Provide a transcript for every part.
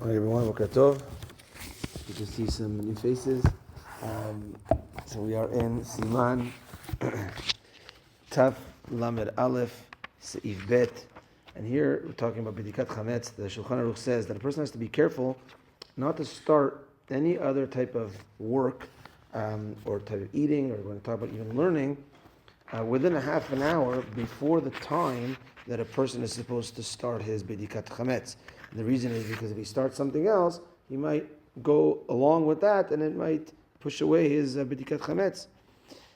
Hi everyone, Boker Tov. Good to see some new faces. So we are in Siman Taf Lamed Aleph Seif Bet, and here we're talking about Bedikat Hametz. The Shulchan Aruch says that a person has to be careful not to start any other type of work or type of eating, or we're going to talk about even learning, within a half an hour before the time that a person is supposed to start his Bedikat Hametz. And the reason is because if he starts something else, he might go along with that and it might push away his Bedikat Hametz.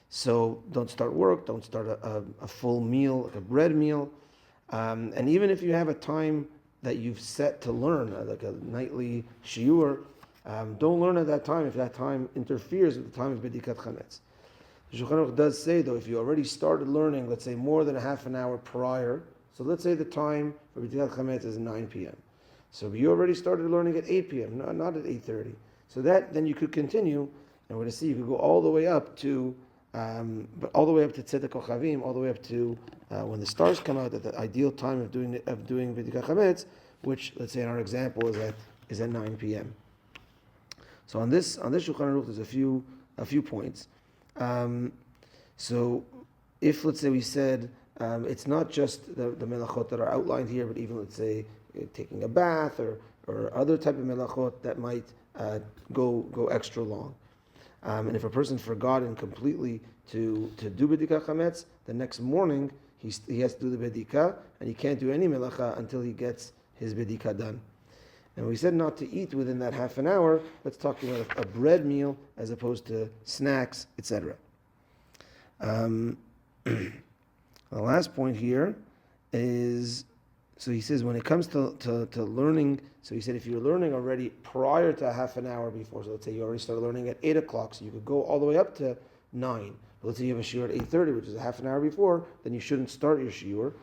So don't start work, don't start a full meal, like a bread meal. And even if you have a time that you've set to learn, like a nightly shiur, don't learn at that time if that time interferes with the time of Bedikat Hametz. The Shulchan Aruch does say, though, if you already started learning, let's say more than a half an hour prior, so let's say the time for Bedikat Hametz is 9 p.m. So you already started learning at 8 p.m., not at 8:30. So then you could continue, and we're going to see you could go all the way up to, all the way up to Tzedek Kochavim, all the way up to when the stars come out, at the ideal time of doing Bedikat Hametz, which, let's say in our example, is at 9 p.m. So on this Shulchan Aruch, there's a few points. So if, let's say, we said it's not just the melachot that are outlined here, but even, let's say, taking a bath or other type of melachot that might go extra long. And if a person forgotten completely to do Bedikat Hametz, the next morning he has to do the Bedikah, and he can't do any melacha until he gets his Bedikah done. And we said not to eat within that half an hour. Let's talk about a bread meal as opposed to snacks, etc. The last point here is, so he says when it comes to learning, so he said if you're learning already prior to half an hour before, so let's say you already started learning at 8 o'clock, so you could go all the way up to 9. But let's say you have a shiur at 8:30, which is a half an hour before, then you shouldn't start your shiur.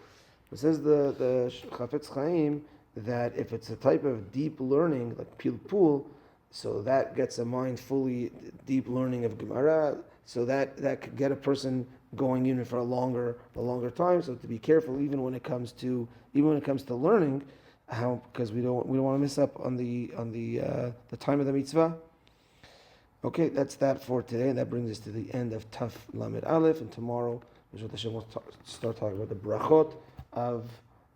It says the Chafetz Chaim that if it's a type of deep learning, like pilpul, so that gets a mind fully deep learning of Gemara, so that could get a person going even for a longer time. So to be careful, even when it comes to learning, because we don't want to miss up on the time of the mitzvah. Okay, that's that for today, and that brings us to the end of Taf Lamed Aleph. And tomorrow, we'll start talking about the brachot of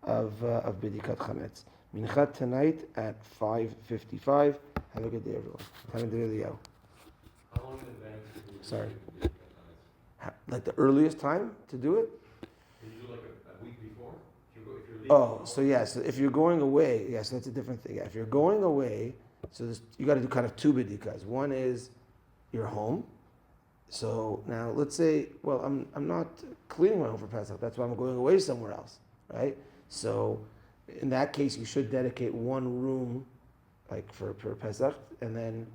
Bedikat Hametz. Minchat tonight at 5:55. Have a good day, everyone. How long in advance do you Sorry. do Bedikat Hametz? Like the earliest time to do it? Can you do like a week before? If you're leaving So if you're going away, yes, that's a different thing. Yeah, if you're going away, so you got to do kind of two Bedikas. One is your home. So now let's say, well, I'm not cleaning my home for Pesach. That's why I'm going away somewhere else, right? So in that case, you should dedicate one room, like for Pesach, and then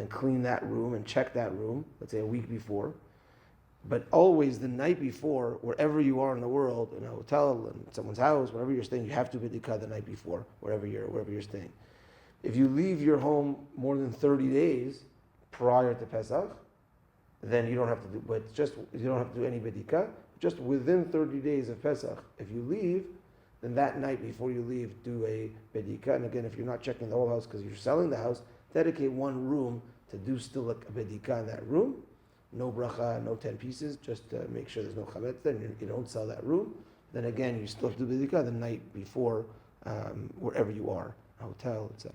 clean that room and check that room. Let's say a week before, but always the night before, wherever you are in the world, in a hotel, in someone's house, wherever you're staying, you have to Bedikat the night before, wherever you're staying. If you leave your home more than 30 days prior to Pesach, then you don't have to do. But you don't have to do any Bedikat. Just within 30 days of Pesach, if you leave, then that night before you leave, do a Bedikat. And again, if you're not checking the whole house because you're selling the house, dedicate one room to do still a Bedikat in that room. No bracha, no 10 pieces, just to make sure there's no chametz. Then you don't sell that room. Then again, you still have to do Bedikat the night before, wherever you are, a hotel, etc.